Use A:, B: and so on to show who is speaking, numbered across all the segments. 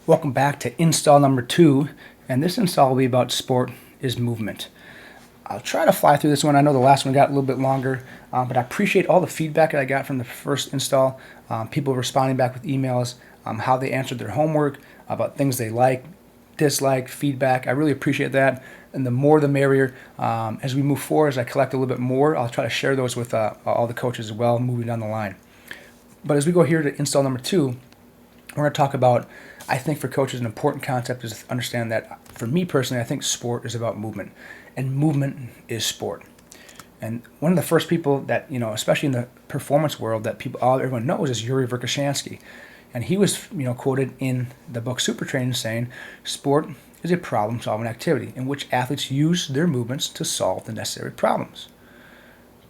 A: Welcome back to install number 2, and this install will be about sport is movement. I'll try to fly through this one. I know the last one got a little bit longer, but I appreciate all the feedback that I got from the first install. People responding back with emails, how they answered their homework, about things they like, dislike, feedback. I really appreciate that, and the more the merrier. As we move forward, as I collect a little bit more, I'll try to share those with all the coaches as well, moving down the line. But as we go here to install number 2, we're going to talk about, I think for coaches, an important concept is to understand that, for me personally, I think sport is about movement, and movement is sport. And one of the first people that, especially in the performance world, that everyone knows is Yuri Verkhoshansky. And he was, quoted in the book Super Training saying, sport is a problem-solving activity in which athletes use their movements to solve the necessary problems.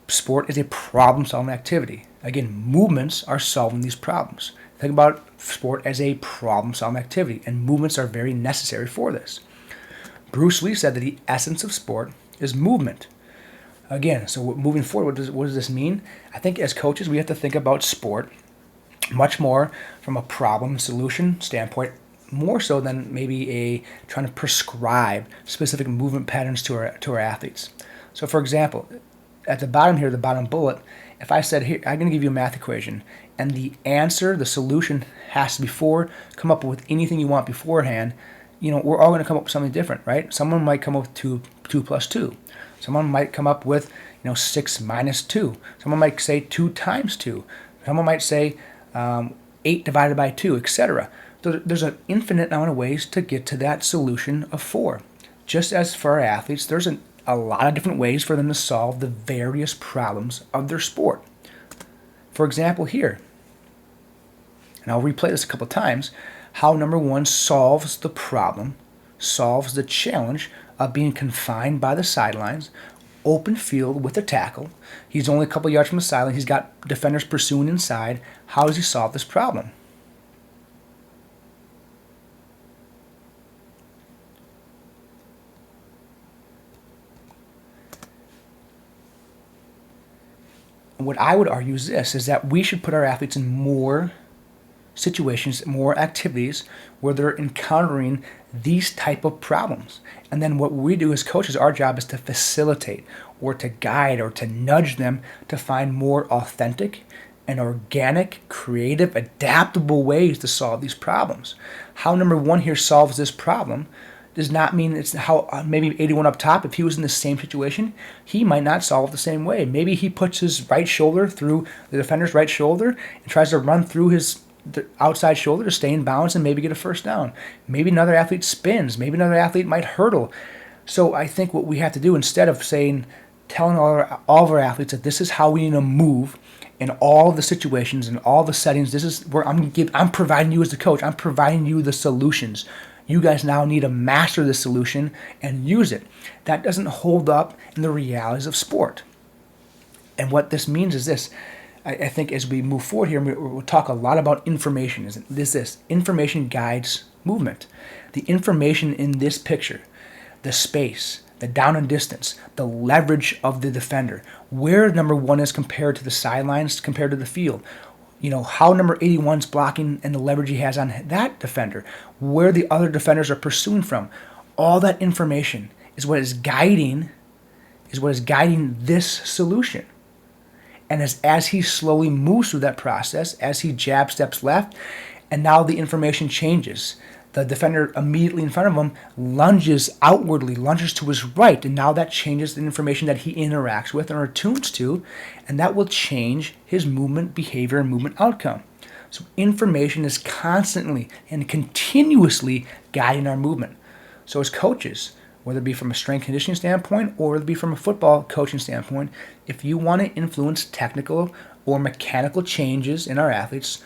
A: Sport is a problem-solving activity. Again, movements are solving these problems. Think about sport as a problem-solving activity, and movements are very necessary for this. Bruce Lee said that the essence of sport is movement. Again, so moving forward, what does this mean? I think as coaches, we have to think about sport much more from a problem-solution standpoint, more so than maybe trying to prescribe specific movement patterns to our athletes. So, for example, at the bottom here, the bottom bullet, if I said, here, I'm going to give you a math equation, and the answer, the solution, has to come up with anything you want beforehand, we're all going to come up with something different, right? Someone might come up with 2 plus 2. Someone might come up with, 6 minus 2. Someone might say 2 times 2. Someone might say 8 divided by 2, etc. So there's an infinite amount of ways to get to that solution of 4. Just as for our athletes, there's a lot of different ways for them to solve the various problems of their sport. For example, here, and I'll replay this a couple times, how number 1 solves the problem, solves the challenge of being confined by the sidelines, open field with a tackle. He's only a couple yards from the sideline. He's got defenders pursuing inside. How does he solve this problem? What I would argue is this, is that we should put our athletes in more situations, more activities where they're encountering these type of problems. And then what we do as coaches, our job is to facilitate or to guide or to nudge them to find more authentic and organic, creative, adaptable ways to solve these problems. How number 1 here solves this problem does not mean it's how maybe 81 up top, if he was in the same situation, he might not solve the same way. Maybe he puts his right shoulder through the defender's right shoulder and tries to run through the outside shoulder to stay in balance and maybe get a first down. Maybe another athlete spins. Maybe another athlete might hurdle. So I think what we have to do, instead of telling all of our athletes that this is how we need to move in all the situations and all the settings, this is where I'm providing you as the coach, I'm providing you the solutions. You guys now need to master the solution and use it. That doesn't hold up in the realities of sport. And what this means is this. I think as we move forward here, we'll talk a lot about information. Information guides movement. The information in this picture, the space, the down and distance, the leverage of the defender, where number 1 is compared to the sidelines, compared to the field, how number 81 is blocking and the leverage he has on that defender, where the other defenders are pursuing from. All that information is what is guiding this solution. And as he slowly moves through that process, as he jab steps left, and now the information changes. The defender immediately in front of him lunges outwardly, lunges to his right, and now that changes the information that he interacts with or attunes to, and that will change his movement behavior and movement outcome. So information is constantly and continuously guiding our movement. So as coaches, whether it be from a strength conditioning standpoint or whether it be from a football coaching standpoint, if you want to influence technical or mechanical changes in our athletes,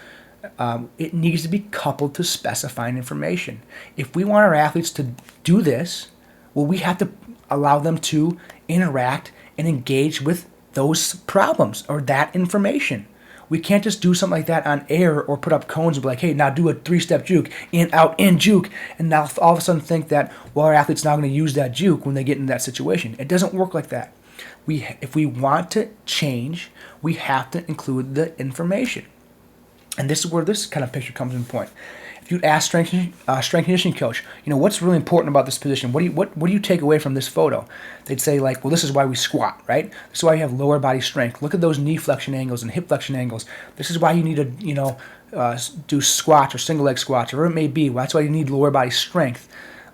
A: it needs to be coupled to specifying information. If we want our athletes to do this, well, we have to allow them to interact and engage with those problems or that information. We can't just do something like that on air or put up cones and be like, hey, now do a 3-step juke, in, out, in, juke, and now all of a sudden think that, well, our athlete's now going to use that juke when they get in that situation. It doesn't work like that. If we want to change, we have to include the information. And this is where this kind of picture comes in point. if you ask strength conditioning coach, what's really important about this position? What do you take away from this photo? They'd say like, well, this is why we squat, right? This is why you have lower body strength. Look at those knee flexion angles and hip flexion angles. This is why you need to do squats or single leg squats or whatever it may be. Well, that's why you need lower body strength.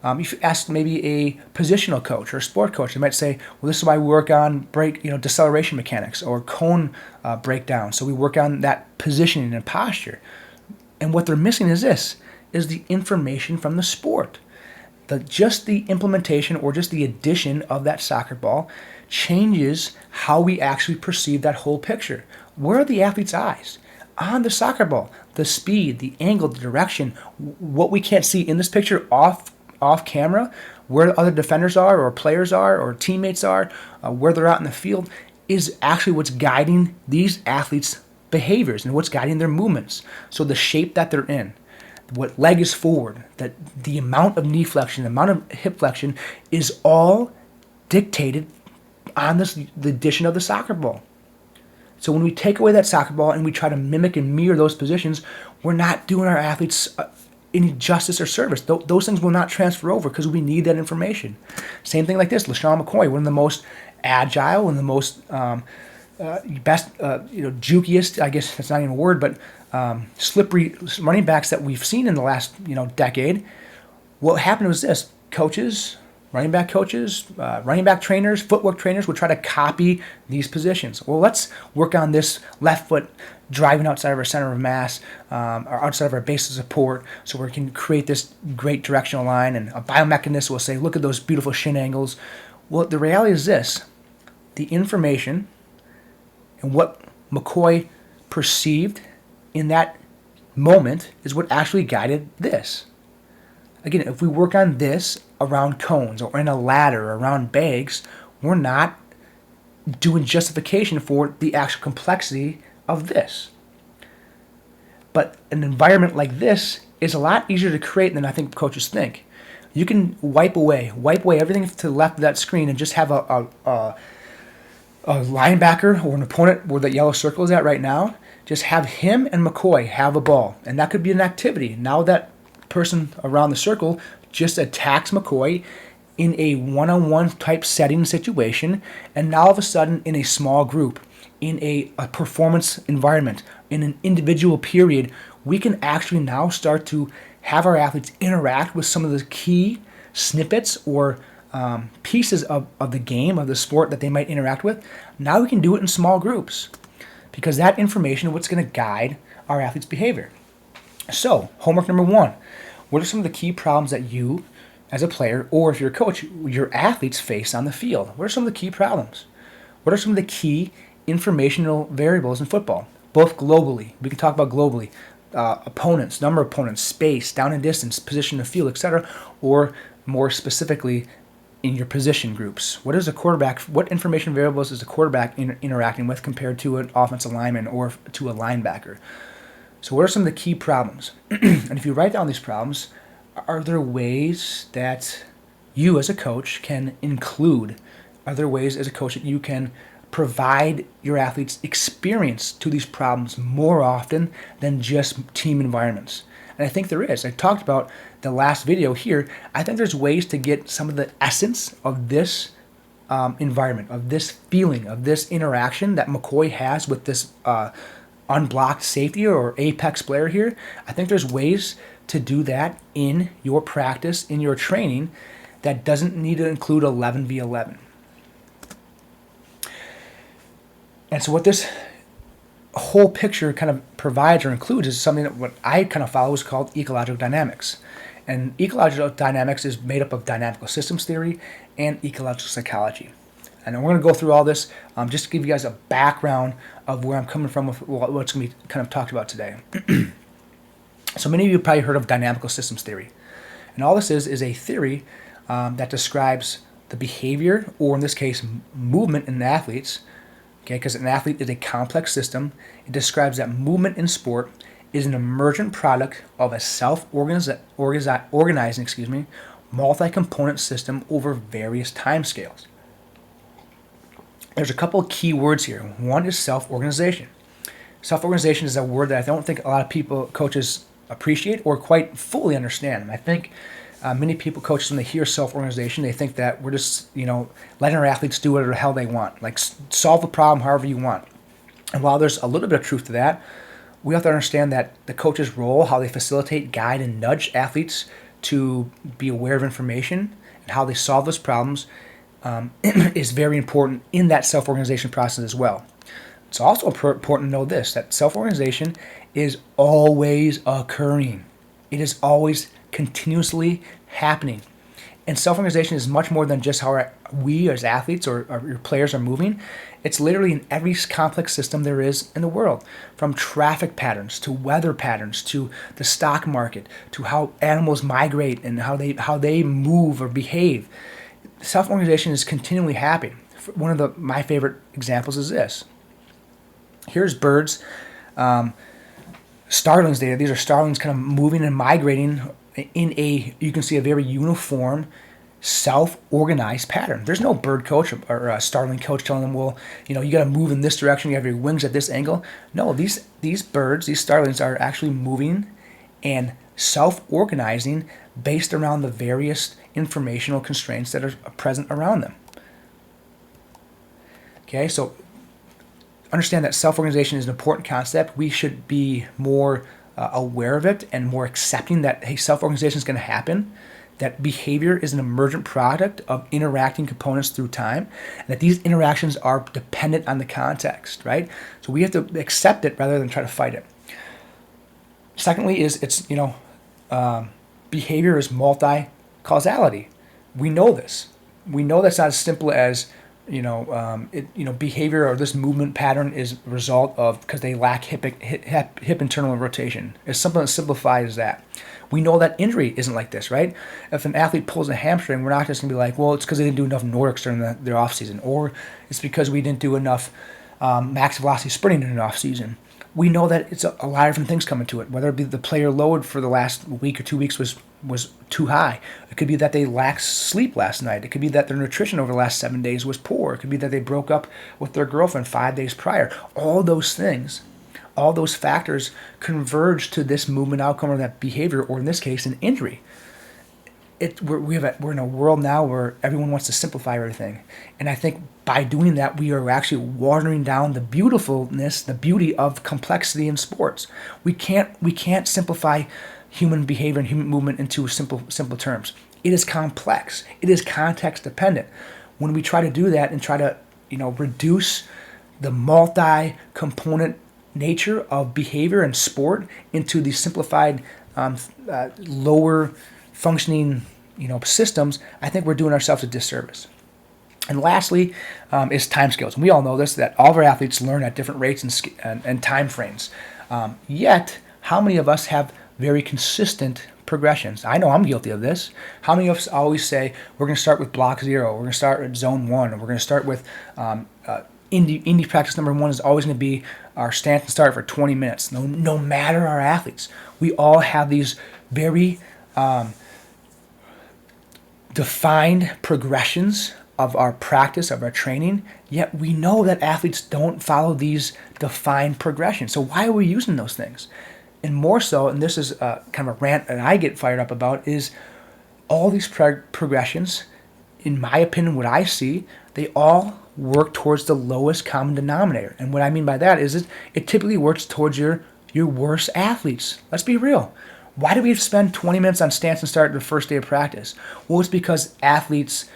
A: If you ask maybe a positional coach or a sport coach, they might say, well, this is why we work on deceleration mechanics or cone breakdown. So we work on that positioning and posture. And what they're missing is the information from the sport. Just the implementation or just the addition of that soccer ball changes how we actually perceive that whole picture. Where are the athlete's eyes? On the soccer ball, the speed, the angle, the direction, what we can't see in this picture off camera, where other defenders are or players are or teammates are, where they're out in the field, is actually what's guiding these athletes' behaviors and what's guiding their movements. So the shape that they're in, what leg is forward, that the amount of knee flexion, the amount of hip flexion is all dictated on the addition of the soccer ball. So when we take away that soccer ball and we try to mimic and mirror those positions, we're not doing our athletes any justice or service. Those things will not transfer over because we need that information. Same thing like this, LeSean McCoy, one of the most agile and the most best, jukiest, I guess that's not even a word, but slippery running backs that we've seen in the last, decade. What happened was this: running back coaches, running back trainers, footwork trainers would try to copy these positions. Well, let's work on this left foot driving outside of our center of mass or outside of our base of support so we can create this great directional line. And a biomechanist will say, look at those beautiful shin angles. Well, the reality is this: the information and what McCoy perceived in that moment is what actually guided this. Again, if we work on this around cones or in a ladder or around bags, we're not doing justification for the actual complexity of this. But an environment like this is a lot easier to create than I think coaches think. You can wipe away everything to the left of that screen and just have a linebacker or an opponent where the yellow circle is at right now. Just have him and McCoy have a ball, and that could be an activity. Now that person around the circle just attacks McCoy in a one-on-one type setting situation, and now all of a sudden in a small group, in a performance environment, in an individual period, we can actually now start to have our athletes interact with some of the key snippets or pieces of the game, of the sport that they might interact with. Now we can do it in small groups because that information is what's going to guide our athletes' behavior. So, homework number 1. What are some of the key problems that you, as a player, or if you're a coach, your athletes face on the field? What are some of the key problems? What are some of the key informational variables in football, both globally? We can talk about globally. Opponents, number of opponents, space, down and distance, position of field, etc., or more specifically in your position groups. What information variables is a quarterback interacting with compared to an offensive lineman or to a linebacker? So what are some of the key problems? And if you write down these problems, are there ways that you as a coach can include? Are there ways as a coach that you can provide your athletes experience to these problems more often than just team environments? And I think there is. I talked about the last video here. I think there's ways to get some of the essence of this environment, of this feeling, of this interaction that McCoy has with this unblocked safety or apex player here. I think there's ways to do that in your practice, in your training, that doesn't need to include 11v11. And so what this whole picture kind of provides or includes is something that what I kind of follow is called ecological dynamics. And ecological dynamics is made up of dynamical systems theory and ecological psychology. And we're going to go through all this just to give you guys a background of where I'm coming from with what's going to be kind of talked about today. So many of you have probably heard of dynamical systems theory. And all this is a theory that describes the behavior, or in this case, movement in athletes. Okay, because an athlete is a complex system. It describes that movement in sport is an emergent product of a self-organizing, multi-component system over various timescales. There's a couple of key words here. One is self-organization. Self-organization is a word that I don't think a lot of coaches appreciate or quite fully understand. And I think many people, coaches, when they hear self-organization, they think that we're just, letting our athletes do whatever the hell they want, like solve the problem however you want. And while there's a little bit of truth to that, we have to understand that the coach's role, how they facilitate, guide, and nudge athletes to be aware of information and how they solve those problems is very important in that self-organization process as well. It's also important to know this, that self-organization is always occurring. It is always continuously happening. And self-organization is much more than just how we as athletes or your players are moving. It's literally in every complex system there is in the world, from traffic patterns to weather patterns to the stock market to how animals migrate and how they move or behave. Self-organization is continually happening. One of my favorite examples is this. Here's birds, starlings data. These are starlings kind of moving and migrating in you can see a very uniform, self-organized pattern. There's no bird coach or a starling coach telling them, well, you got to move in this direction, you have your wings at this angle. No, these birds, these starlings are actually moving and self-organizing based around the various informational constraints that are present around them. Okay, so understand that self-organization is an important concept. We should be more aware of it and more accepting that, hey, self-organization is going to happen, that behavior is an emergent product of interacting components through time, and that these interactions are dependent on the context, right? So we have to accept it rather than try to fight it. Secondly, behavior is multi-causality. We know this. We know that's not as simple as behavior or this movement pattern is a result of because they lack hip internal rotation. It's something as simplified as that. We know that injury isn't like this, right? If an athlete pulls a hamstring, we're not just going to be like, well, it's because they didn't do enough Nordics during their off season, or it's because we didn't do enough max velocity sprinting in an off season. We know that it's a lot of different things coming to it, whether it be the player load for the last week or 2 weeks was too high. It could be that they lacked sleep last night. It could be that their nutrition over the last 7 days was poor. It could be that they broke up with their girlfriend 5 days prior. All those things, all those factors converge to this movement outcome or that behavior, or in this case, an injury. We're in a world now where everyone wants to simplify everything. And I think by doing that, we are actually watering down the beautifulness, the beauty of complexity in sports. We can't simplify human behavior and human movement into simple terms. It is complex. It is context dependent. When we try to do that and try to reduce the multi-component nature of behavior and sport into the simplified, lower functioning, systems, I think we're doing ourselves a disservice. And lastly, is time scales. And we all know this, that all of our athletes learn at different rates and time frames. Yet, how many of us have very consistent progressions? I know I'm guilty of this. How many of us always say, we're going to start with block 0, we're going to start with zone 1, or we're going to start with Indy practice number 1 is always going to be our stance and start for 20 minutes. No matter our athletes. We all have these very defined progressions of our practice, of our training, yet we know that athletes don't follow these defined progressions. So why are we using those things? And more so, and this is kind of a rant that I get fired up about, is all these progressions, in my opinion, what I see, they all work towards the lowest common denominator. And what I mean by that is it typically works towards your worst athletes. Let's be real. Why do we spend 20 minutes on stance and start the first day of practice? Well, it's because athletes,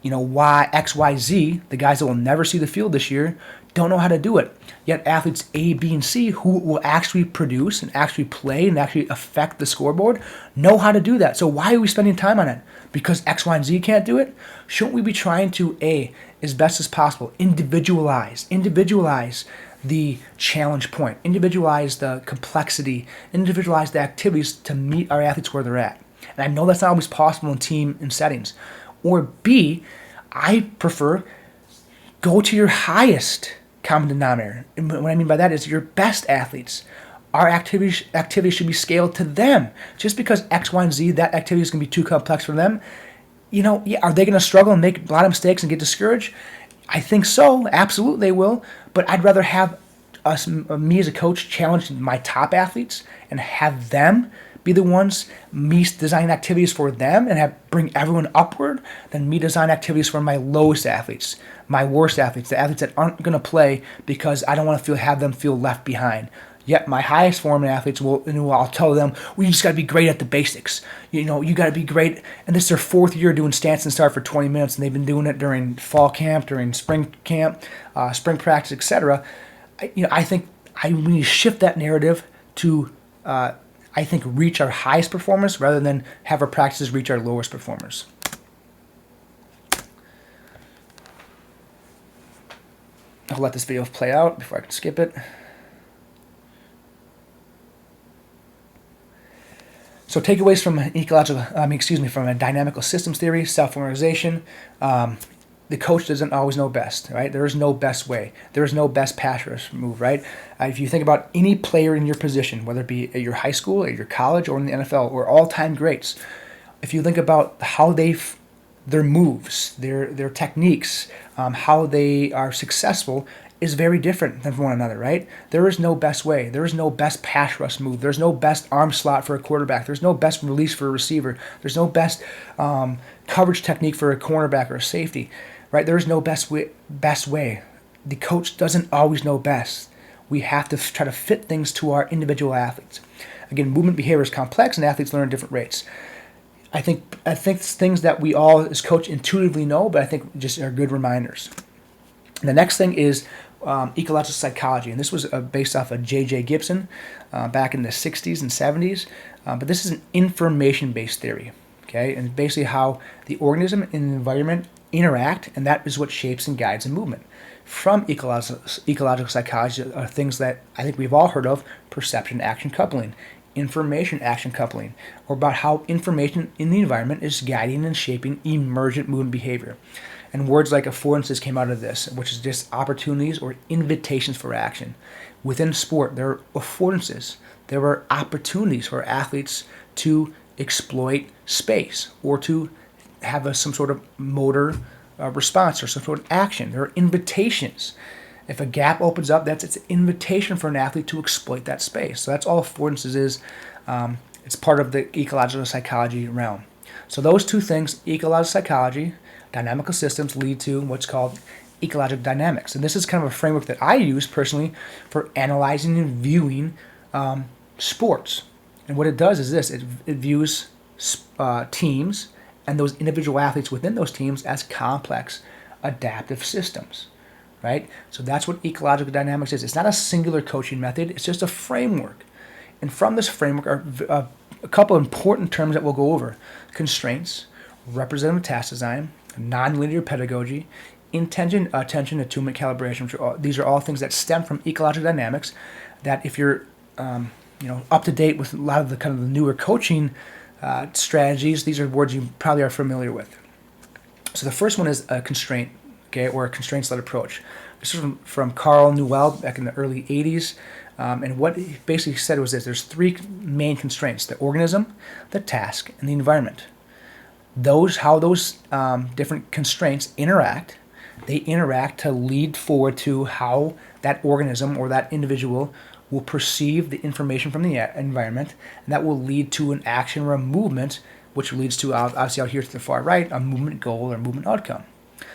A: X, Y, Z, the guys that will never see the field this year, don't know how to do it. Yet athletes A, B, and C, who will actually produce and actually play and actually affect the scoreboard, know how to do that. So why are we spending time on it? Because X, Y, and Z can't do it? Shouldn't we be trying to, as best as possible, individualize the challenge point, individualize the complexity, individualize the activities to meet our athletes where they're at? And I know that's not always possible in team and settings. Or B, I prefer go to your highest common denominator. And what I mean by that is your best athletes. Our activities should be scaled to them. Just because X, Y, and Z, that activity is going to be too complex for them, are they going to struggle and make a lot of mistakes and get discouraged? I think so. Absolutely they will. But I'd rather have me as a coach challenge my top athletes and have them be the ones, me design activities for them and bring everyone upward, than me design activities for my lowest athletes, my worst athletes, the athletes that aren't going to play because I don't want to have them feel left behind. Yet my highest form athletes I'll tell them, well, you just got to be great at the basics. You got to be great. And this is their fourth year doing stance and start for 20 minutes, and they've been doing it during fall camp, during spring camp, spring practice, etc. I think we need to shift that narrative to, I think, reach our highest performers rather than have our practices reach our lowest performers. I'll let this video play out before I can skip it. So takeaways from a dynamical systems theory, self-organization. The coach doesn't always know best, right? There is no best way. There is no best pass rush move, right? If you think about any player in your position, whether it be at your high school, at your college, or in the NFL, or all-time greats, if you think about how their moves, their techniques, how they are successful, is very different than one another, right? There is no best way. There is no best pass rush move. There's no best arm slot for a quarterback. There's no best release for a receiver. There's no best coverage technique for a cornerback or a safety, right? There is no best way. The coach doesn't always know best. We have to try to fit things to our individual athletes. Again, movement behavior is complex, and athletes learn at different rates. I think it's things that we all as coach intuitively know, but I think just are good reminders. And the next thing is ecological psychology, and this was based off of J.J. Gibson back in the 60s and 70s, but this is an information-based theory, okay, and basically how the organism and the environment interact, and that is what shapes and guides a movement. From ecological psychology are things that I think we've all heard of: perception-action coupling, information-action coupling, or about how information in the environment is guiding and shaping emergent movement behavior. And words like affordances came out of this, which is just opportunities or invitations for action. Within sport, there are affordances. There are opportunities for athletes to exploit space or to have some sort of motor response or some sort of action. There are invitations. If a gap opens up, it's an invitation for an athlete to exploit that space. So that's all affordances is. It's part of the ecological psychology realm. So those two things, ecological psychology, dynamical systems, lead to what's called ecological dynamics. And this is kind of a framework that I use personally for analyzing and viewing sports. And what it does is this: it views teams and those individual athletes within those teams as complex adaptive systems, right? So that's what ecological dynamics is. It's not a singular coaching method. It's just a framework. And from this framework are a couple of important terms that we'll go over: constraints, representative task design, nonlinear pedagogy, intention, attention, attunement, calibration. These are all things that stem from ecological dynamics. That if you're up to date with a lot of the kind of the newer coaching strategies, these are words you probably are familiar with. So the first one is a constraint, okay, or a constraints-led approach. This is from Carl Newell back in the early 80s. And what he basically said was this: there's three main constraints: the organism, the task, and the environment. How those different constraints interact, they interact to lead forward to how that organism or that individual will perceive the information from the environment, and that will lead to an action or a movement, which leads to, obviously out here to the far right, a movement goal or movement outcome.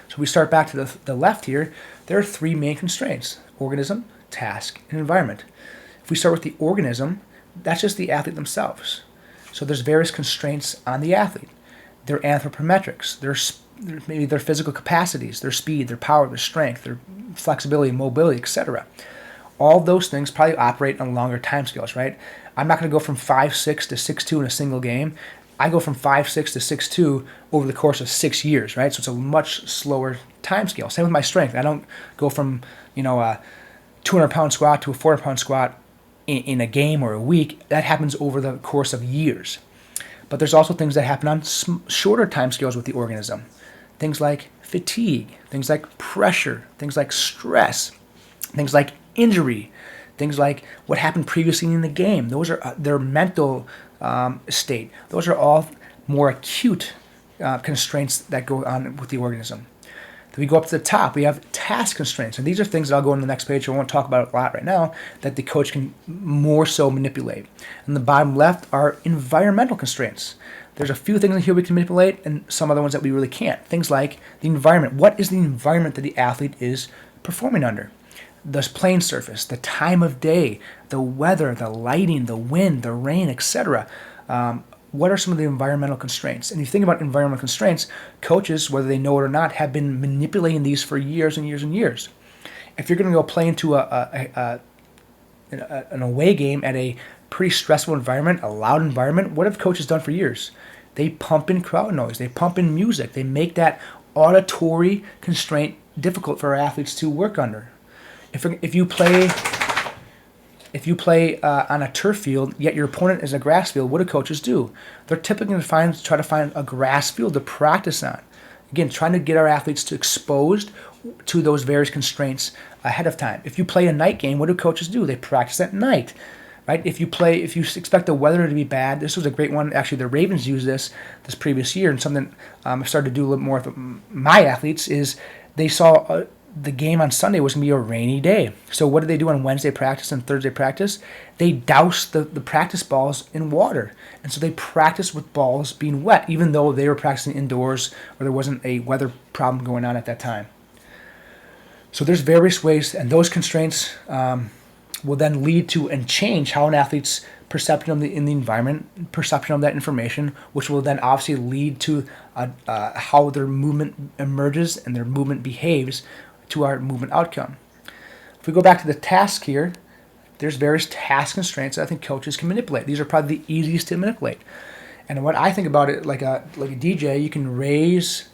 A: So we start back to the left here. There are three main constraints: organism, task, and environment. If we start with the organism, that's just the athlete themselves. So there's various constraints on the athlete. Their anthropometrics, maybe their physical capacities, their speed, their power, their strength, their flexibility, mobility, etc. All those things probably operate on longer timescales, right? I'm not going to go from 5'6" to 6'2" in a single game. I go from 5'6" to 6'2" over the course of 6 years, right? So it's a much slower timescale. Same with my strength. I don't go from a 200-pound squat to a 400-pound squat in a game or a week. That happens over the course of years. But there's also things that happen on shorter timescales with the organism. Things like fatigue, things like pressure, things like stress, things like injury, things like what happened previously in the game. Those are their mental state. Those are all more acute constraints that go on with the organism. Then we go up to the top. We have task constraints. And these are things that I'll go on the next page. I won't talk about it a lot right now, that the coach can more so manipulate. And the bottom left are environmental constraints. There's a few things in here we can manipulate and some other ones that we really can't. Things like the environment. What is the environment that the athlete is performing under? The playing surface, the time of day, the weather, the lighting, the wind, the rain, etc. What are some of the environmental constraints? And if you think about environmental constraints, coaches, whether they know it or not, have been manipulating these for years and years and years. If you're going to go play into an away game at a pretty stressful environment, a loud environment, what have coaches done for years? They pump in crowd noise. They pump in music. They make that auditory constraint difficult for our athletes to work under. If you play on a turf field, yet your opponent is a grass field, what do coaches do? They're typically going to try to find a grass field to practice on. Again, trying to get our athletes to exposed to those various constraints ahead of time. If you play a night game, what do coaches do? They practice at night. Right? If you expect the weather to be bad, this was a great one. Actually, the Ravens used this previous year, and something I've started to do a little more with my athletes is they saw the game on Sunday was going to be a rainy day. So what did they do on Wednesday practice and Thursday practice? They doused the practice balls in water. And so they practiced with balls being wet, even though they were practicing indoors or there wasn't a weather problem going on at that time. So there's various ways, and those constraints will then lead to and change how an athlete's perception in the environment, perception of that information, which will then obviously lead to how their movement emerges and their movement behaves to our movement outcome. If we go back to the task here, there's various task constraints that I think coaches can manipulate. These are probably the easiest to manipulate. And what I think about it, like a DJ, you can raise,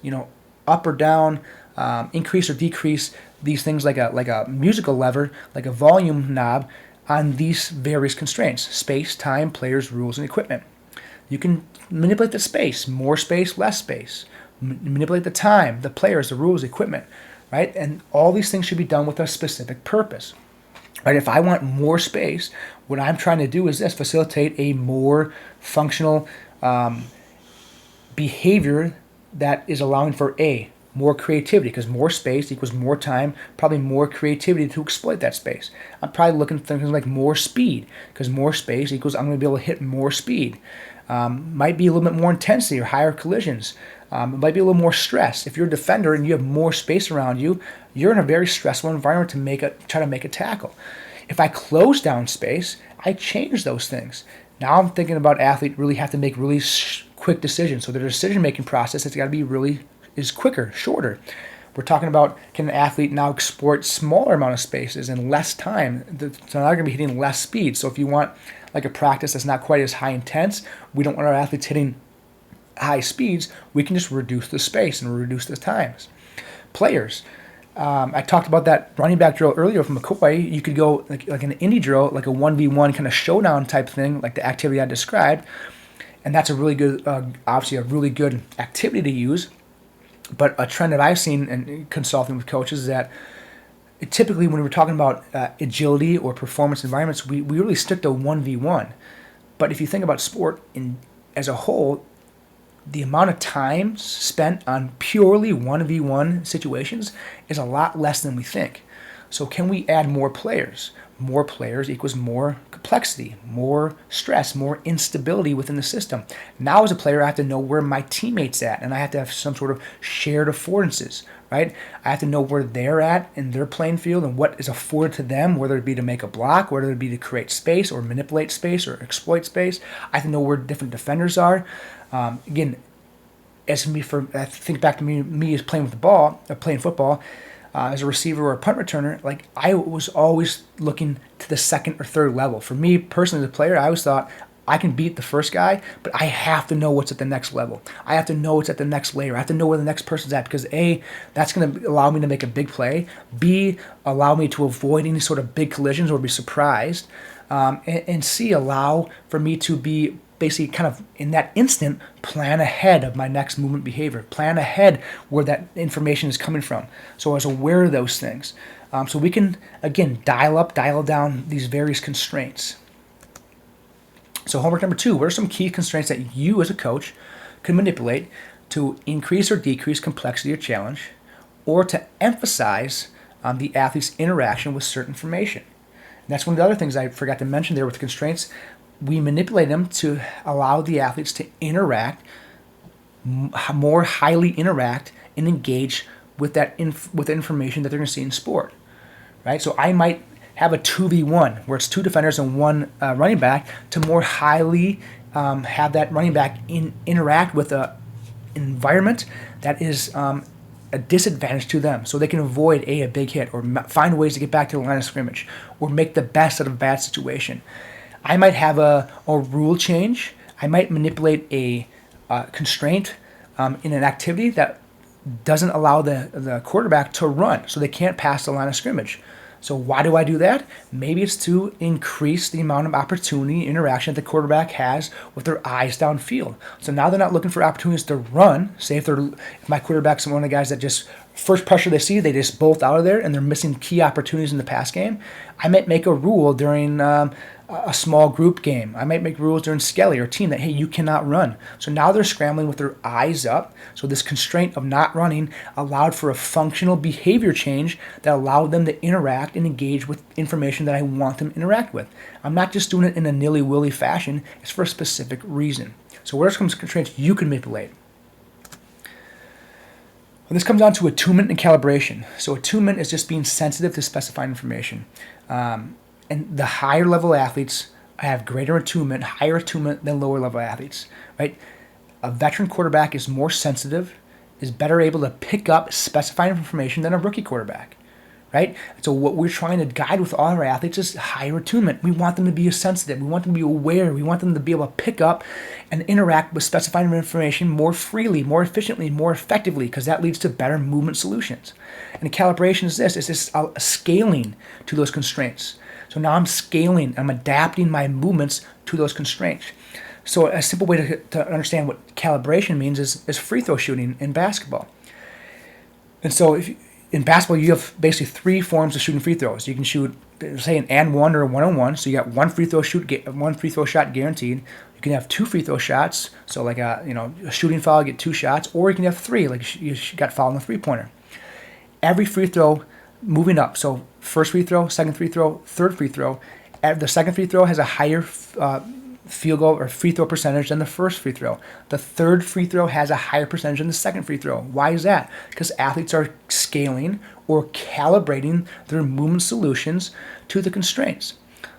A: up or down, increase or decrease these things like a musical lever, like a volume knob, on these various constraints: space, time, players, rules, and equipment. You can manipulate the space, more space, less space. Manipulate the time, the players, the rules, equipment, right? And all these things should be done with a specific purpose. Right? If I want more space, what I'm trying to do is this: facilitate a more functional behavior that is allowing for more creativity, because more space equals more time, probably more creativity to exploit that space. I'm probably looking for things like more speed, because more space equals I'm going to be able to hit more speed. Might be a little bit more intensity or higher collisions. It might be a little more stress. If you're a defender and you have more space around you, you're in a very stressful environment to try to make a tackle. If I close down space, I change those things. Now I'm thinking about athlete really have to make really quick decisions. So their decision-making process has got to be is quicker, shorter. We're talking about, can an athlete now exploit smaller amount of spaces in less time? So now they're going to be hitting less speed. So if you want like a practice that's not quite as high intense, we don't want our athletes hitting high speeds, we can just reduce the space and reduce the times. Players. I talked about that running back drill earlier from McCoy. You could go like an indie drill, like a 1v1 kind of showdown type thing, like the activity I described. And that's a really good, obviously a really good activity to use. But a trend that I've seen in consulting with coaches is that typically when we're talking about agility or performance environments, we really stick to 1v1. But if you think about sport as a whole, the amount of time spent on purely 1v1 situations is a lot less than we think. So can we add more players? More players equals more complexity, more stress, more instability within the system. Now as a player, I have to know where my teammate's at, and I have to have some sort of shared affordances, right? I have to know where they're at in their playing field and what is afforded to them, whether it be to make a block, whether it be to create space or manipulate space or exploit space. I have to know where different defenders are. Again, I think back to me as playing with the ball, playing football, as a receiver or a punt returner, like I was always looking to the second or third level. For me personally as a player, I always thought I can beat the first guy, but I have to know what's at the next level. I have to know what's at the next layer. I have to know where the next person's at, because A, that's going to allow me to make a big play. B, allow me to avoid any sort of big collisions or be surprised. And C, allow for me to be basically kind of in that instant plan ahead of my next movement behavior, plan ahead where that information is coming from. So I was aware of those things. So we can, again, dial down these various constraints. So homework number 2, what are some key constraints that you as a coach can manipulate to increase or decrease complexity or challenge? or to emphasize the athlete's interaction with certain information. And that's one of the other things I forgot to mention there with the constraints. We manipulate them to allow the athletes to interact, more highly interact and engage with that with the information that they're going to see in sport, right? So I might have a 2v1 where it's two defenders and one running back to more highly have that running back interact with a environment that is a disadvantage to them, so they can avoid a big hit or find ways to get back to the line of scrimmage or make the best out of a bad situation. I might have a rule change. I might manipulate a constraint in an activity that doesn't allow the quarterback to run, so they can't pass the line of scrimmage. So why do I do that? Maybe it's to increase the amount of opportunity interaction that the quarterback has with their eyes downfield. So now they're not looking for opportunities to run. Say if my quarterback's one of the guys that just first pressure they see, they just bolt out of there and they're missing key opportunities in the pass game. I might make a rule during a small group game. I might make rules during Skelly or team that, hey, you cannot run. So now they're scrambling with their eyes up. So this constraint of not running allowed for a functional behavior change that allowed them to interact and engage with information that I want them to interact with. I'm not just doing it in a nilly-willy fashion. It's for a specific reason. So what are some constraints you can manipulate? Well, this comes down to attunement and calibration. So attunement is just being sensitive to specified information. And the higher level athletes have greater attunement, higher attunement than lower level athletes, right? A veteran quarterback is more sensitive, is better able to pick up specified information than a rookie quarterback, right? So what we're trying to guide with all our athletes is higher attunement. We want them to be sensitive. We want them to be aware. We want them to be able to pick up and interact with specified information more freely, more efficiently, more effectively, because that leads to better movement solutions. And calibration is this a scaling to those constraints. So now I'm scaling, I'm adapting my movements to those constraints. So a simple way to understand what calibration means is free throw shooting in basketball. And so in basketball, you have basically three forms of shooting free throws. You can shoot, say, an and one or a 1-on-1. So you got one free throw shot guaranteed. You can have two free throw shots. So like a shooting foul, you get two shots, or you can have three, like you got fouled on the 3-pointer. Every free throw moving up. So first free throw, second free throw, third free throw. The second free throw has a higher field goal or free throw percentage than the first free throw. The third free throw has a higher percentage than the second free throw. Why is that? Because athletes are scaling or calibrating their movement solutions to the constraints.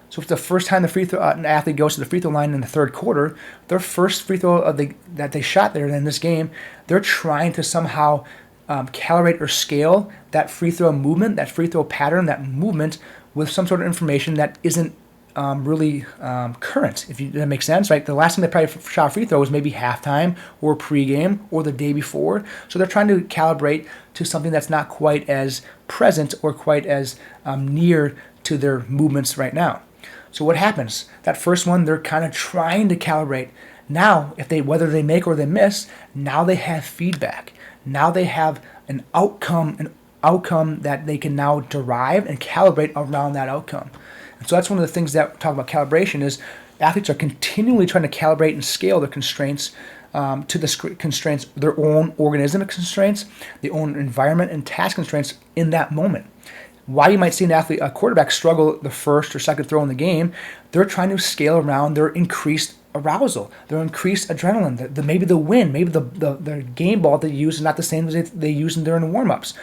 A: So if the first time an athlete goes to the free throw line in the third quarter, their first free throw that they shot there in this game, they're trying to somehow calibrate or scale that free throw movement, that free throw pattern, that movement with some sort of information that isn't really current, if that makes sense, right? The last time they probably shot a free throw was maybe halftime or pregame or the day before. So they're trying to calibrate to something that's not quite as present or quite as near to their movements right now. So what happens? That first one, they're kind of trying to calibrate. Now, whether they make or they miss, now they have feedback. Now they have an outcome that they can now derive and calibrate around that outcome. And so that's one of the things that we talk about calibration is athletes are continually trying to calibrate and scale their constraints to the constraints, their own organismic constraints, their own environment and task constraints in that moment. Why you might see a quarterback struggle the first or second throw in the game, they're trying to scale around their increased arousal, their increased adrenaline, maybe the wind, maybe the game ball they use is not the same as they use during the warm-ups.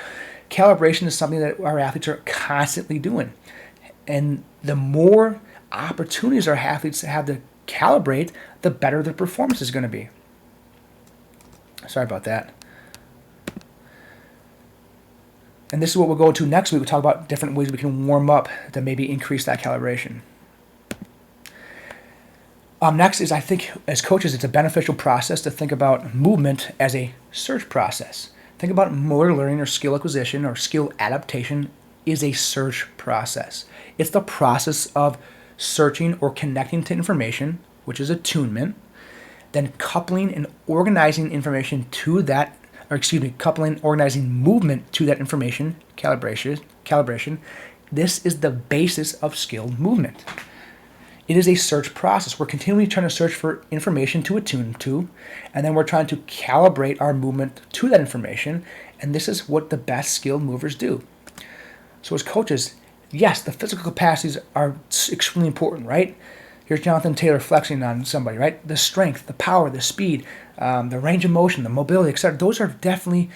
A: Calibration is something that our athletes are constantly doing. And the more opportunities our athletes have to calibrate, the better their performance is going to be. Sorry about that. And this is what we'll go to next week. We'll talk about different ways we can warm up to maybe increase that calibration. Next is, I think, as coaches, it's a beneficial process to think about movement as a search process. Think about motor learning or skill acquisition or skill adaptation is a search process. It's the process of searching or connecting to information, which is attunement, then coupling and organizing information to that, organizing movement to that information, calibration. This is the basis of skilled movement. It is a search process. We're continually trying to search for information to attune to, and then we're trying to calibrate our movement to that information, and this is what the best skilled movers do. So as coaches, yes, the physical capacities are extremely important, right? Here's Jonathan Taylor flexing on somebody, right? The strength, the power, the speed, the range of motion, the mobility, etc. Those are definitely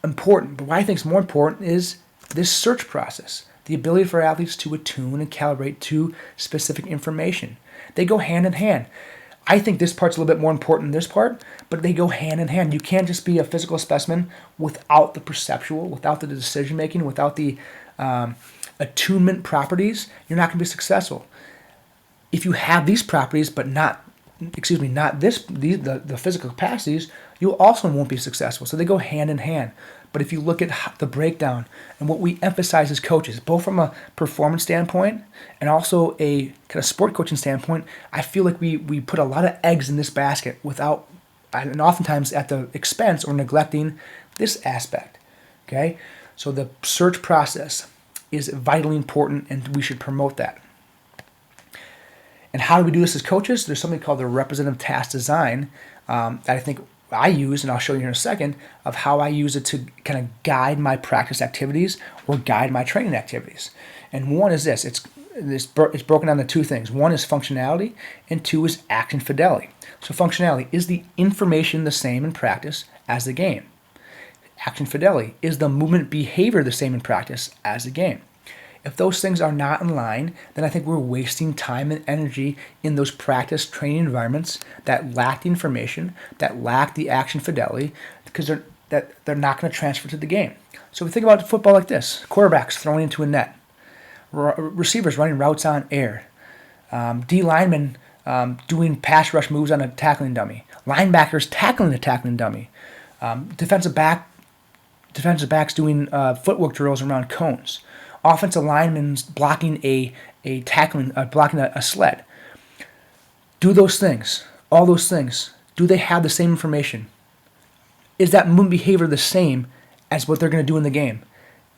A: important. But what I think is more important is this search process, the ability for athletes to attune and calibrate to specific information. They go hand in hand. I think this part's a little bit more important than this part, but they go hand in hand. You can't just be a physical specimen without the perceptual, without the decision making, without the attunement properties. You're not going to be successful. If you have these properties, but not the physical capacities, you also won't be successful. So they go hand in hand. But if you look at the breakdown and what we emphasize as coaches, both from a performance standpoint and also a kind of sport coaching standpoint, I feel like we put a lot of eggs in this basket and oftentimes at the expense or neglecting this aspect. Okay, so the search process is vitally important, and we should promote that. And how do we do this as coaches? There's something called the representative task design that I think I use, and I'll show you here in a second, of how I use it to kind of guide my practice activities or guide my training activities. And one is this. It's broken down into two things. One is functionality, and two is action fidelity. So functionality, is the information the same in practice as the game? Action fidelity, is the movement behavior the same in practice as the game? If those things are not in line, then I think we're wasting time and energy in those practice training environments that lack the information, that lack the action fidelity, because they're not going to transfer to the game. So we think about football like this: quarterbacks throwing into a net, receivers running routes on air, D linemen doing pass rush moves on a tackling dummy, linebackers tackling a tackling dummy, defensive backs doing footwork drills around cones. Offensive linemen blocking blocking a sled. Do those things, all those things, do they have the same information? Is that movement behavior the same as what they're going to do in the game?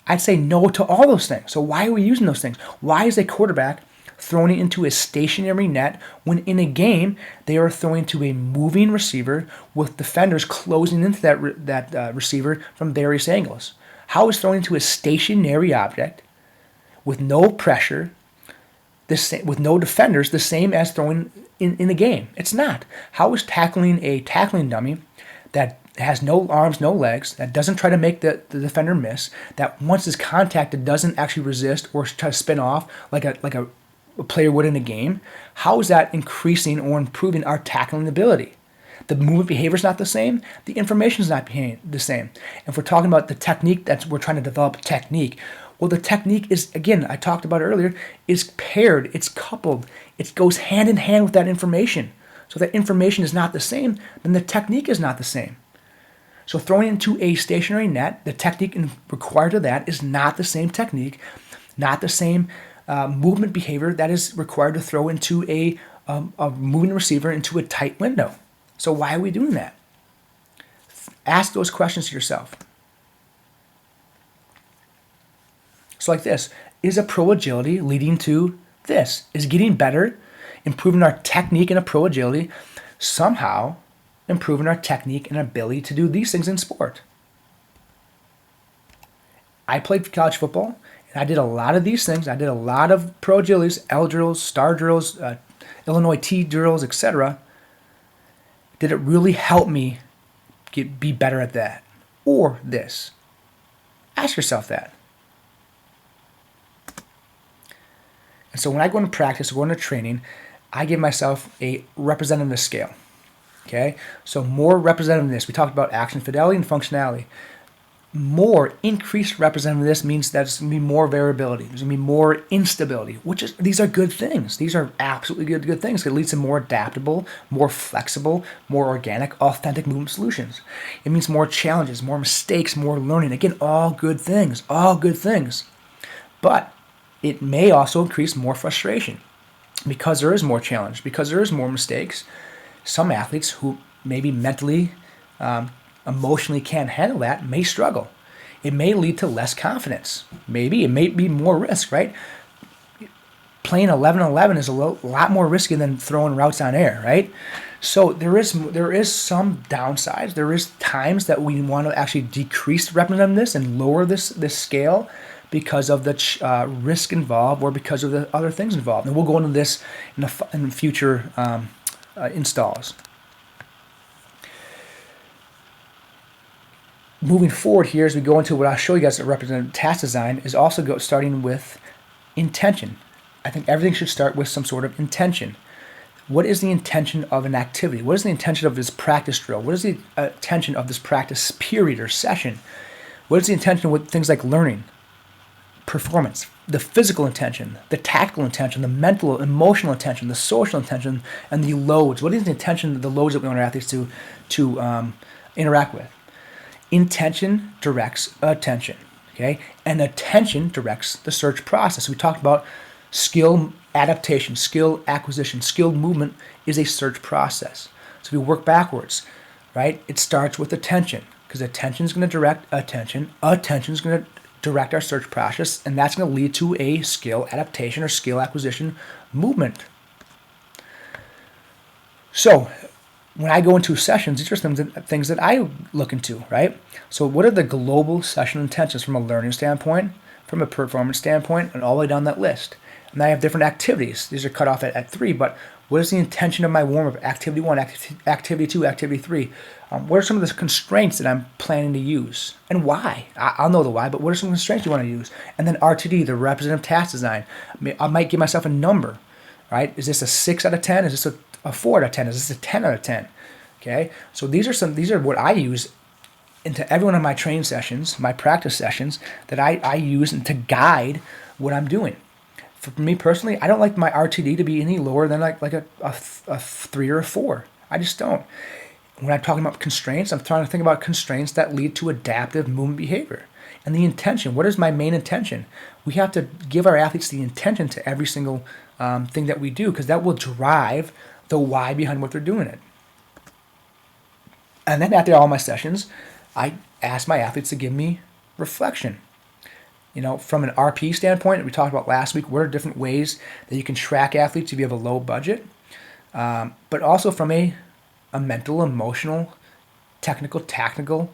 A: I'd say no to all those things. So why are we using those things? Why is a quarterback throwing it into a stationary net when in a game they are throwing to a moving receiver with defenders closing into that receiver from various angles? How is throwing into a stationary object with no pressure, with no defenders, the same as throwing in a game? It's not. How is tackling a tackling dummy that has no arms, no legs, that doesn't try to make the defender miss, that once it's contacted doesn't actually resist or try to spin off like a player would in a game? How is that increasing or improving our tackling ability? The movement behavior is not the same. The information is not the same. If we're talking about the technique, we're trying to develop technique. Well, the technique is, again, I talked about earlier, is paired, it's coupled, it goes hand in hand with that information. So if that information is not the same, then the technique is not the same. So throwing into a stationary net, the technique required of that is not the same technique, not the same movement behavior that is required to throw into a moving receiver into a tight window. So why are we doing that? Ask those questions to yourself. So like this, is a pro agility leading to this? Is getting better, improving our technique in a pro agility, somehow improving our technique and ability to do these things in sport? I played college football, and I did a lot of these things. I did a lot of pro agilities, L drills, star drills, Illinois T drills, etc. Did it really help me be better at that or this? Ask yourself that. And so when I go into practice, or go into training, I give myself a representative scale. Okay? So more representativeness. We talked about action fidelity and functionality. More increased representativeness means that there's going to be more variability. There's going to be more instability, these are good things. These are absolutely good things. It leads to more adaptable, more flexible, more organic, authentic movement solutions. It means more challenges, more mistakes, more learning. Again, all good things, But it may also increase more frustration because there is more challenge, because there is more mistakes. Some athletes who maybe mentally, emotionally can't handle that may struggle. It may lead to less confidence. Maybe it may be more risk, right? playing 11-11 is a lot more risky than throwing routes on air, right? So there is some downsides. There is times that we want to actually decrease representativeness and lower this scale because of the risk involved or because of the other things involved. And we'll go into this in future installs. Moving forward here, as we go into what I'll show you guys at representative task design, is also starting with intention. I think everything should start with some sort of intention. What is the intention of an activity? What is the intention of this practice drill? What is the intention of this practice period or session? What is the intention with things like learning, performance, the physical intention, the tactical intention, the mental, emotional intention, the social intention, and the loads? What is the intention of the loads that we want our athletes to interact with? Intention directs attention, okay? And attention directs the search process. We talked about skill adaptation, skill acquisition, skill movement is a search process. So if we work backwards, right, it starts with attention, because attention is going to direct attention. Attention is going to direct our search process, and that's going to lead to a skill adaptation or skill acquisition movement. So when I go into sessions, these are things that I look into, right? So what are the global session intentions from a learning standpoint, from a performance standpoint, and all the way down that list? And I have different activities. These are cut off at 3, but what is the intention of my warm-up? Activity 1, activity 2, activity 3. What are some of the constraints that I'm planning to use? And why? I'll know the why, but what are some constraints you want to use? And then RTD, the representative task design. I might give myself a number, right? Is this a 6 out of 10? Is this a 4 out of 10? Is this a 10 out of 10? Okay, so these are what I use into every one of my training sessions, my practice sessions, that I use to guide what I'm doing. For me personally, I don't like my RTD to be any lower than like a 3 or a 4. I just don't. When I'm talking about constraints, I'm trying to think about constraints that lead to adaptive movement behavior. And the intention, what is my main intention? We have to give our athletes the intention to every single thing that we do, because that will drive the why behind what they're doing it. And then after all my sessions, I ask my athletes to give me reflection. You know, from an RP standpoint, we talked about last week, what are different ways that you can track athletes if you have a low budget, but also from a mental, emotional, technical, tactical,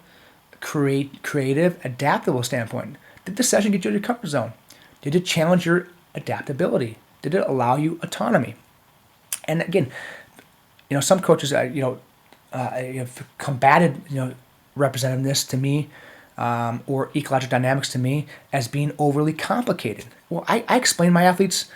A: creative, adaptable standpoint. Did the session get you out of your comfort zone? Did it challenge your adaptability? Did it allow you autonomy? And again, you know, some coaches, have combated, representativeness to me, or ecological dynamics to me as being overly complicated. Well, I explain my athletes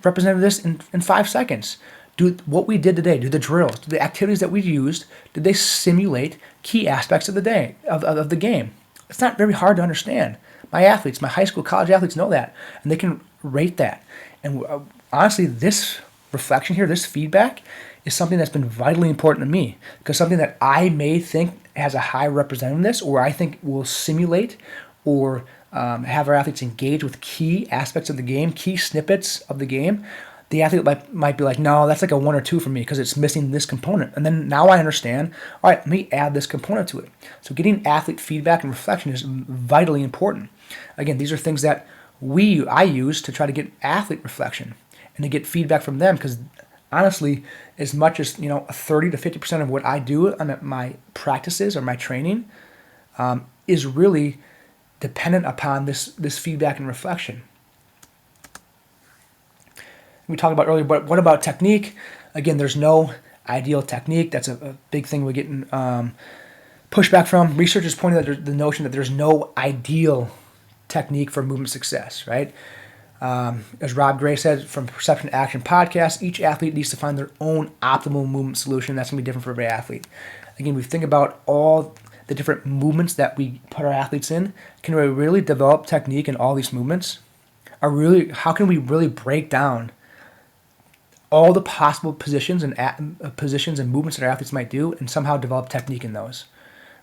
A: representativeness in 5 seconds. Do what we did today, do the drills, do the activities that we used, did they simulate key aspects of the day, of the game? It's not very hard to understand. My athletes, my high school, college athletes know that, and they can rate that. And honestly, this reflection here, this feedback, is something that's been vitally important to me, because something that I may think has a high representativeness, or I think will simulate or have our athletes engage with key aspects of the game, key snippets of the game, the athlete might be like, no, that's like a 1 or 2 for me because it's missing this component. And then now I understand, all right, let me add this component to it. So getting athlete feedback and reflection is vitally important. Again, these are things that I use to try to get athlete reflection and to get feedback from them, because honestly, as much as 30 to 50% of what I do on my practices or my training is really dependent upon this feedback and reflection. We talked about earlier, but what about technique? Again, there's no ideal technique. That's a big thing we're getting pushback from. Researchers pointing at the notion that there's no ideal technique for movement success, right? As Rob Gray said from Perception Action Podcast, each athlete needs to find their own optimal movement solution. That's going to be different for every athlete. Again, we think about all the different movements that we put our athletes in. Can we really develop technique in all these movements? How can we really break down all the possible positions and movements that our athletes might do and somehow develop technique in those?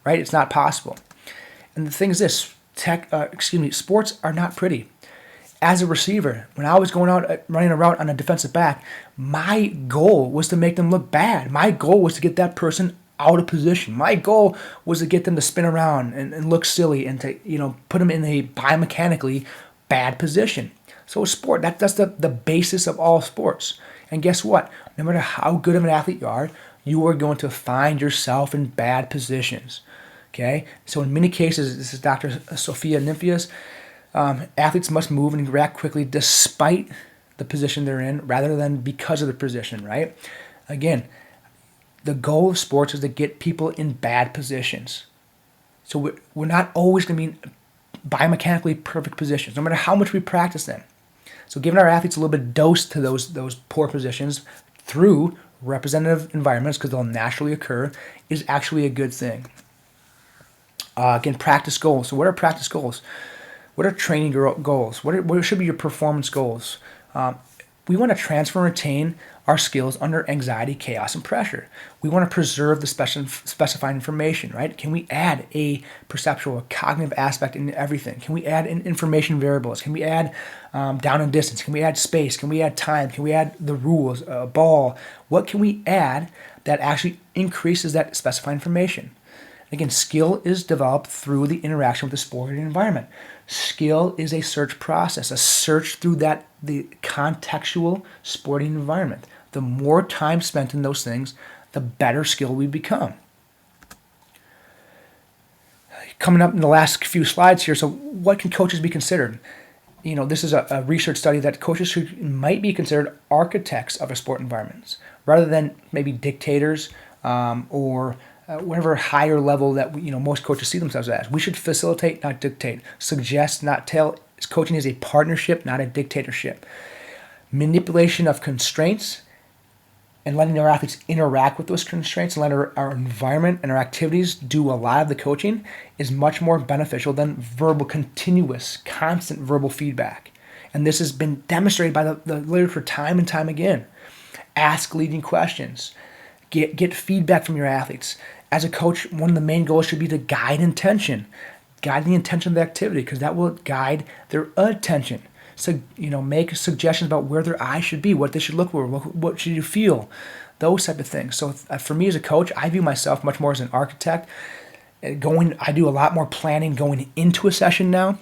A: Right? It's not possible. And the thing is this, sports are not pretty. As a receiver, when I was going out running a route on a defensive back, my goal was to make them look bad. My goal was to get that person out of position. My goal was to get them to spin around and look silly and to put them in a biomechanically bad position. So sport, that's the basis of all sports. And guess what? No matter how good of an athlete you are going to find yourself in bad positions. Okay? So in many cases, this is Dr. Sophia Nymphias, athletes must move and react quickly despite the position they're in rather than because of the position, right? Again, the goal of sports is to get people in bad positions. So we're not always going to be in biomechanically perfect positions, no matter how much we practice them. So giving our athletes a little bit of dose to those poor positions through representative environments, because they'll naturally occur, is actually a good thing. Again, practice goals. So what are practice goals? What are training goals? What should be your performance goals? We want to transfer and retain our skills under anxiety, chaos, and pressure. We want to preserve the specified information, right? Can we add a perceptual, a cognitive aspect in everything? Can we add information variables? Can we add down and distance? Can we add space? Can we add time? Can we add the rules, ball? What can we add that actually increases that specified information? Again, skill is developed through the interaction with the sporting environment. Skill is a search process, a search through the contextual sporting environment. The more time spent in those things, the better skill we become. Coming up in the last few slides here, so what can coaches be considered? This is a research study that coaches might be considered architects of a sport environments, rather than maybe dictators or whatever higher level that most coaches see themselves as. We should facilitate, not dictate. Suggest, not tell. Coaching is a partnership, not a dictatorship. Manipulation of constraints and letting our athletes interact with those constraints and let our environment and our activities do a lot of the coaching is much more beneficial than verbal, continuous, constant verbal feedback. And this has been demonstrated by the literature time and time again. Ask leading questions. Get feedback from your athletes. As a coach, one of the main goals should be to guide intention. Guide the intention of the activity, because that will guide their attention. So, make suggestions about where their eyes should be, what they should look for, what should you feel, those type of things. So for me as a coach, I view myself much more as an architect. I do a lot more planning going into a session now.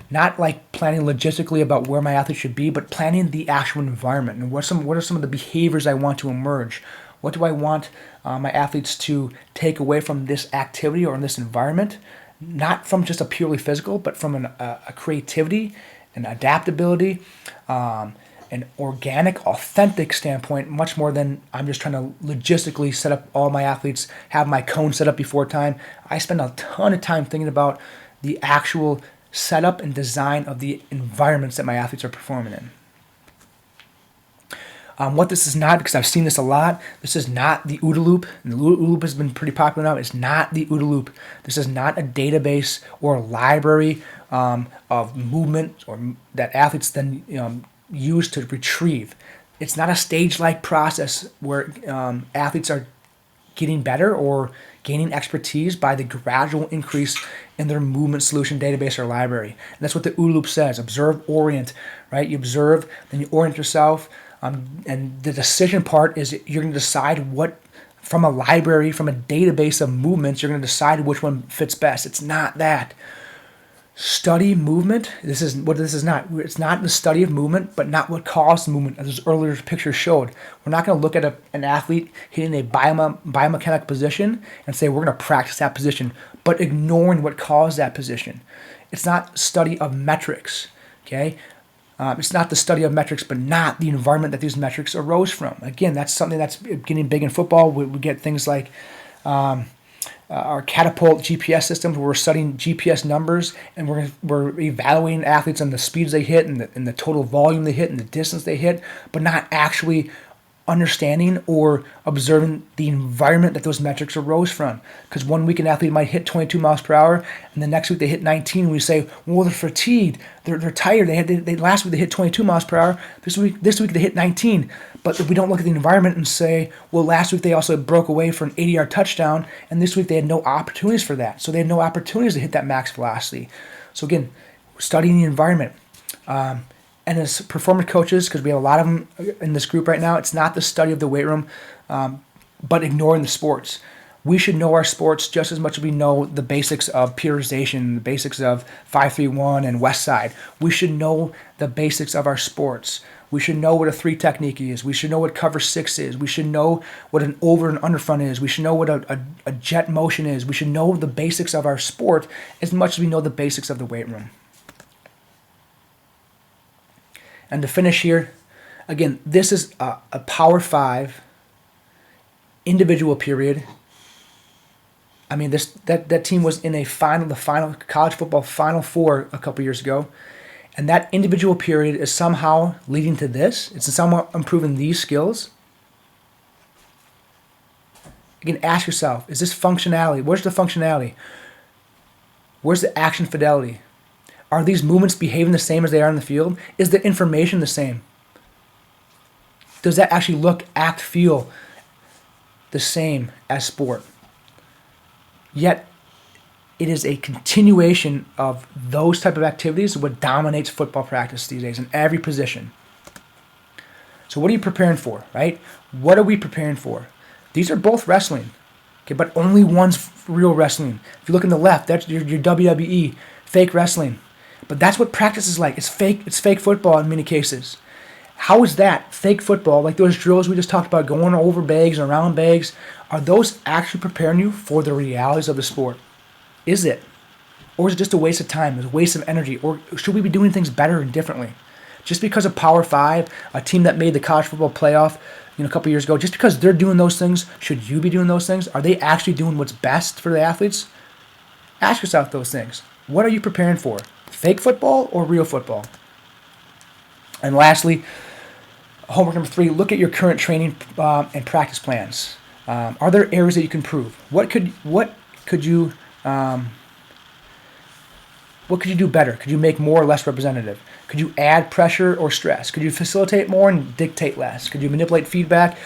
A: Not like planning logistically about where my athletes should be, but planning the actual environment and what are some of the behaviors I want to emerge. What do I want my athletes to take away from this activity or in this environment? Not from just a purely physical, but from a creativity, an adaptability, an organic, authentic standpoint, much more than I'm just trying to logistically set up all my athletes, have my cone set up before time. I spend a ton of time thinking about the actual setup and design of the environments that my athletes are performing in. What this is not, because I've seen this a lot, this is not the OODA loop. And the OODA loop has been pretty popular now. It's not the OODA loop. This is not a database or a library of movement or that athletes then use to retrieve. It's not a stage-like process where athletes are getting better or gaining expertise by the gradual increase in their movement solution database or library. And that's what the OODA loop says. Observe, orient, right? You observe, then you orient yourself. And the decision part is you're going to decide what, from a library, from a database of movements, you're going to decide which one fits best. It's not that. Study movement. This is what this is not. It's not the study of movement, but not what caused movement, as those earlier pictures showed. We're not going to look at an athlete hitting a biomechanical position and say we're going to practice that position, but ignoring what caused that position. It's not study of metrics, okay? It's not the study of metrics, but not the environment that these metrics arose from. Again, that's something that's getting big in football. We get things like our catapult GPS systems, where we're studying GPS numbers and we're evaluating athletes on the speeds they hit and the total volume they hit and the distance they hit, but not actually understanding or observing the environment that those metrics arose from. Because 1 week an athlete might hit 22 miles per hour, and the next week they hit 19. And we say, well, they're fatigued, they're tired. Last week they hit 22 miles per hour. This week they hit 19. But if we don't look at the environment and say, well, last week they also broke away for an 80-yard touchdown, and this week they had no opportunities for that. So they had no opportunities to hit that max velocity. So again, studying the environment. And as performance coaches, because we have a lot of them in this group right now, it's not the study of the weight room, but ignoring the sports. We should know our sports just as much as we know the basics of periodization, the basics of 5-3-1 and West Side. We should know the basics of our sports. We should know what a 3 technique is. We should know what cover 6 is. We should know what an over and under front is. We should know what a jet motion is. We should know the basics of our sport as much as we know the basics of the weight room. And to finish here, again, this is a Power 5 individual period. I mean, that team was in the final college football Final Four a couple years ago, and that individual period is somehow leading to this. It's somehow improving these skills. Again, ask yourself: is this functionality? Where's the functionality? Where's the action fidelity? Are these movements behaving the same as they are in the field? Is the information the same? Does that actually look, act, feel the same as sport? Yet, it is a continuation of those type of activities what dominates football practice these days in every position. So what are you preparing for, right? What are we preparing for? These are both wrestling, okay, but only one's real wrestling. If you look on the left, that's your WWE, fake wrestling. But that's what practice is like. It's fake football in many cases. How is that fake football, like those drills we just talked about, going over bags and around bags, are those actually preparing you for the realities of the sport? Is it? Or is it just a waste of time, a waste of energy? Or should we be doing things better and differently? Just because of Power 5, a team that made the college football playoff a couple years ago, just because they're doing those things, should you be doing those things? Are they actually doing what's best for the athletes? Ask yourself those things. What are you preparing for? Fake football or real football? And lastly, homework number 3, look at your current training and practice plans. Are there areas that you can improve? What could you do better? Could you make more or less representative? Could you add pressure or stress? Could you facilitate more and dictate less? Could you manipulate feedback?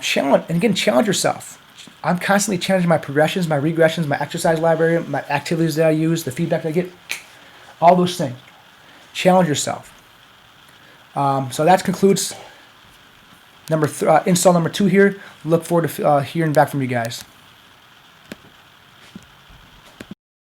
A: Challenge yourself. I'm constantly challenging my progressions, my regressions, my exercise library, my activities that I use, the feedback that I get, all those things. Challenge yourself. So that concludes install number 2 here. Look forward to hearing back from you guys.